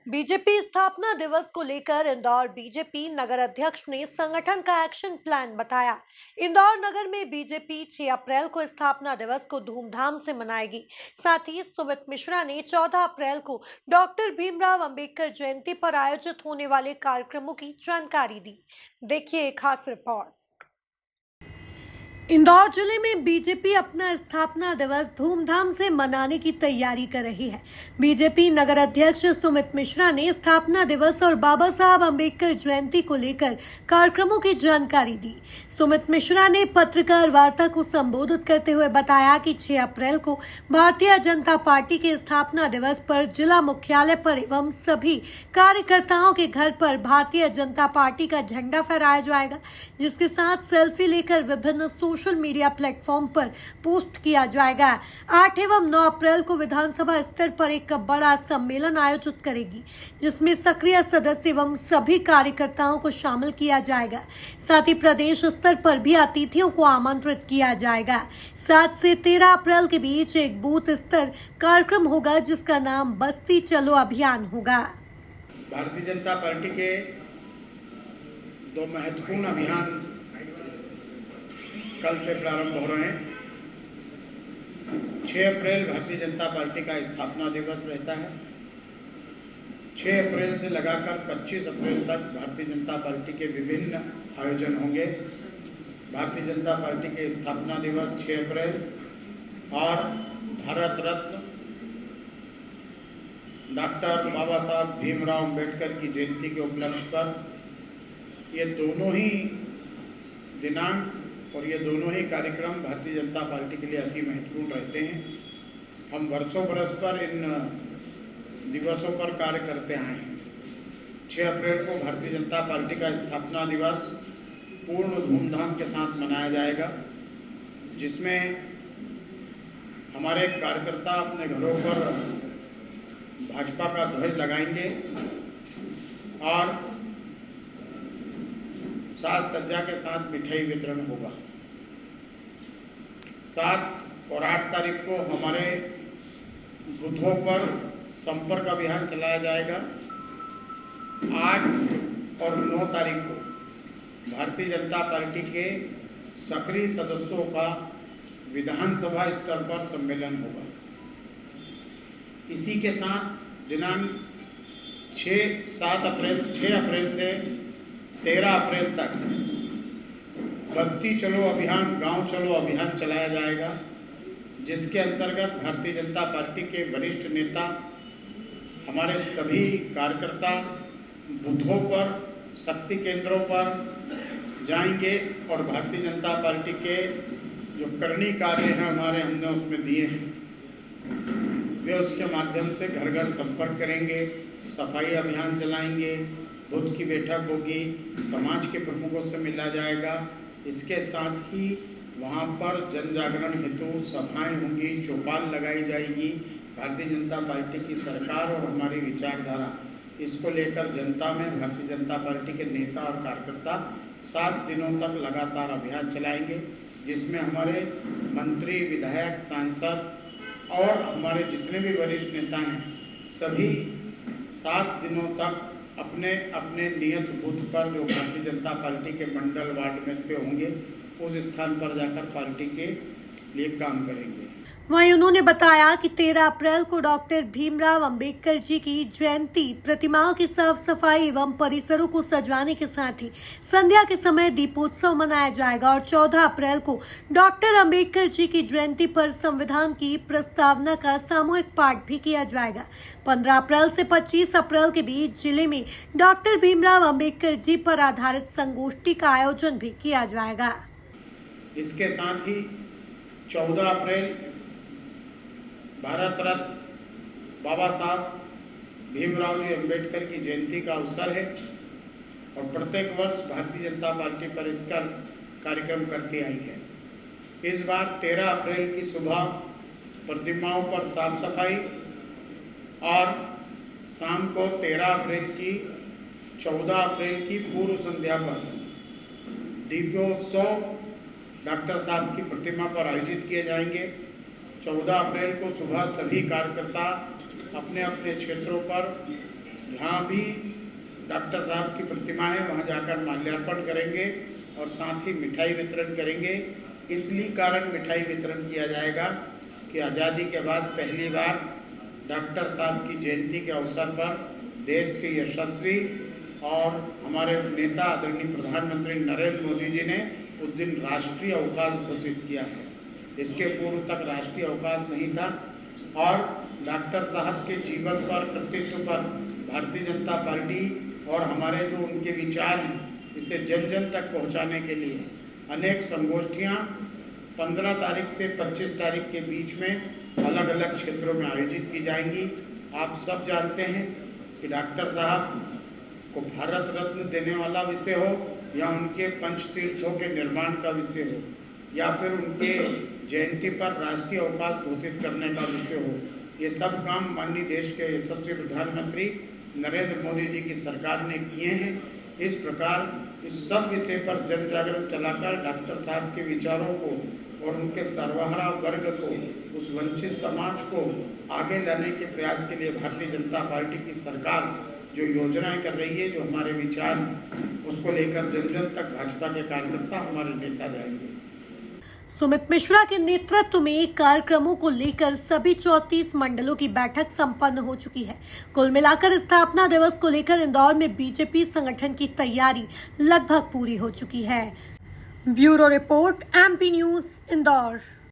BJP स्थापना दिवस को लेकर इंदौर बीजेपी नगर अध्यक्ष ने संगठन का एक्शन प्लान बताया। इंदौर नगर में बीजेपी 6 अप्रैल को स्थापना दिवस को धूमधाम से मनाएगी। साथ ही सुमित मिश्रा ने 14 अप्रैल को डॉक्टर भीमराव अंबेडकर जयंती पर आयोजित होने वाले कार्यक्रमों की जानकारी दी। देखिए एक खास रिपोर्ट। इंदौर जिले में बीजेपी अपना स्थापना दिवस धूमधाम से मनाने की तैयारी कर रही है। बीजेपी नगर अध्यक्ष सुमित मिश्रा ने स्थापना दिवस और बाबा साहब अंबेडकर जयंती को लेकर कार्यक्रमों की जानकारी दी। सुमित मिश्रा ने पत्रकार वार्ता को संबोधित करते हुए बताया कि 6 अप्रैल को भारतीय जनता पार्टी के स्थापना दिवस पर जिला मुख्यालय पर एवं सभी कार्यकर्ताओं के घर पर भारतीय जनता पार्टी का झंडा फहराया जाएगा, जिसके साथ सेल्फी लेकर विभिन्न सोशल मीडिया प्लेटफॉर्म पर पोस्ट किया जाएगा। 8 एवं 9 अप्रैल को विधानसभा स्तर पर एक बड़ा सम्मेलन आयोजित करेगी, जिसमें सक्रिय सदस्य एवं सभी कार्यकर्ताओं को शामिल किया जाएगा। साथ ही प्रदेश स्तर पर भी अतिथियों को आमंत्रित किया जाएगा। 7 से 13 अप्रैल के बीच एक बूथ स्तर कार्यक्रम होगा, जिसका नाम बस्ती चलो अभियान होगा। भारतीय जनता पार्टी के 2 महत्वपूर्ण अभियान कल से प्रारंभ हो रहे हैं। 6 अप्रैल भारतीय जनता पार्टी का स्थापना दिवस रहता है। 6 अप्रैल से लगाकर 25 अप्रैल तक भारतीय जनता पार्टी के विभिन्न आयोजन होंगे। भारतीय जनता पार्टी के स्थापना दिवस 6 अप्रैल और भारत रत्न डॉक्टर बाबा साहब भीमराव अंबेडकर की जयंती के उपलक्ष्य पर ये दोनों ही दिनांक और ये दोनों ही कार्यक्रम भारतीय जनता पार्टी के लिए अति महत्वपूर्ण रहते हैं। हम वर्षों बरस पर इन दिवसों पर कार्य करते आए हैं। 6 अप्रैल को भारतीय जनता पार्टी का स्थापना दिवस पूर्ण धूमधाम के साथ मनाया जाएगा, जिसमें हमारे कार्यकर्ता अपने घरों पर भाजपा का ध्वज लगाएंगे और साज सज्जा के साथ मिठाई वितरण होगा। 7 और 8 तारीख को हमारे बूथों पर संपर्क अभियान चलाया जाएगा। 8 और 9 तारीख को भारतीय जनता पार्टी के सक्रिय सदस्यों का विधानसभा स्तर पर सम्मेलन होगा। इसी के साथ दिनांक 6 अप्रैल से 13 अप्रैल तक बस्ती चलो अभियान, गांव चलो अभियान चलाया जाएगा, जिसके अंतर्गत भारतीय जनता पार्टी के वरिष्ठ नेता हमारे सभी कार्यकर्ता बूथों पर, शक्ति केंद्रों पर जाएंगे और भारतीय जनता पार्टी के जो करनी कार्य हैं हमने उसमें दिए हैं, वे उसके माध्यम से घर घर संपर्क करेंगे, सफाई अभियान चलाएंगे, बूथ की बैठक होगी, समाज के प्रमुखों से मिला जाएगा। इसके साथ ही वहाँ पर जन जागरण हेतु सभाएं होंगी, चौपाल लगाई जाएगी। भारतीय जनता पार्टी की सरकार और हमारी विचारधारा, इसको लेकर जनता में भारतीय जनता पार्टी के नेता और कार्यकर्ता 7 दिनों तक लगातार अभियान चलाएंगे, जिसमें हमारे मंत्री, विधायक, सांसद और हमारे जितने भी वरिष्ठ नेता हैं, सभी 7 दिनों तक अपने अपने नियत बूथ पर जो भारतीय जनता पार्टी के मंडल वार्ड में पे होंगे, उस स्थान पर जाकर पार्टी के लिए काम करेंगे। वहीं उन्होंने बताया कि 13 अप्रैल को डॉक्टर भीमराव अंबेडकर जी की जयंती, प्रतिमाओं की साफ सफाई एवं परिसरों को सजाने के साथ ही संध्या के समय दीपोत्सव मनाया जाएगा और 14 अप्रैल को डॉक्टर अंबेडकर जी की जयंती पर संविधान की प्रस्तावना का सामूहिक पाठ भी किया जाएगा। 15 अप्रैल से 25 अप्रैल के बीच जिले में डॉक्टर भीमराव अंबेडकर जी पर आधारित संगोष्ठी का आयोजन भी किया जाएगा। इसके साथ ही 14 अप्रैल भारत रत्न बाबा साहब भीमराव जी अंबेडकर की जयंती का अवसर है और प्रत्येक वर्ष भारतीय जनता पार्टी पर इसका कार्यक्रम करती आई है। इस बार 13 अप्रैल की सुबह प्रतिमाओं पर साफ सफाई और शाम को 13 अप्रैल की 14 अप्रैल की पूर्व संध्या पर दीपोत्सव डॉक्टर साहब की प्रतिमा पर आयोजित किए जाएंगे। 14 अप्रैल को सुबह सभी कार्यकर्ता अपने अपने क्षेत्रों पर जहाँ भी डॉक्टर साहब की प्रतिमा है वहाँ जाकर माल्यार्पण करेंगे और साथ ही मिठाई वितरण करेंगे। इसलिए कारण मिठाई वितरण किया जाएगा कि आज़ादी के बाद पहली बार डॉक्टर साहब की जयंती के अवसर पर देश के यशस्वी और हमारे नेता आदरणीय प्रधानमंत्री नरेंद्र मोदी जी ने उस दिन राष्ट्रीय अवकाश घोषित किया है। इसके पूर्व तक राष्ट्रीय अवकाश नहीं था और डॉक्टर साहब के जीवन पर, कृतित्व पर भारतीय जनता पार्टी और हमारे जो उनके विचार हैं इसे जन जन तक पहुंचाने के लिए अनेक संगोष्ठियां 15 तारीख से 25 तारीख के बीच में अलग अलग क्षेत्रों में आयोजित की जाएंगी। आप सब जानते हैं कि डॉक्टर साहब को भारत रत्न देने वाला विषय हो या उनके पंचतीर्थों के निर्माण का विषय हो या फिर उनके जयंती पर राष्ट्रीय अवकाश घोषित करने का विषय हो, ये सब काम माननीय देश के यशस्वी प्रधानमंत्री नरेंद्र मोदी जी की सरकार ने किए हैं। इस प्रकार इस सब विषय पर जन जागरण चलाकर डॉक्टर साहब के विचारों को और उनके सर्वहारा वर्ग को, उस वंचित समाज को आगे लाने के प्रयास के लिए भारतीय जनता पार्टी की सरकार जो योजनाएं कर रही है, जो हमारे विचार उसको लेकर जन जन तक भाजपा के कार्यकर्ता, हमारे नेता जाएंगे। सुमित मिश्रा के नेतृत्व में कार्यक्रमों को लेकर सभी 34 मंडलों की बैठक संपन्न हो चुकी है। कुल मिलाकर स्थापना दिवस को लेकर इंदौर में बीजेपी संगठन की तैयारी लगभग पूरी हो चुकी है। Bureau report, MP news, Indore.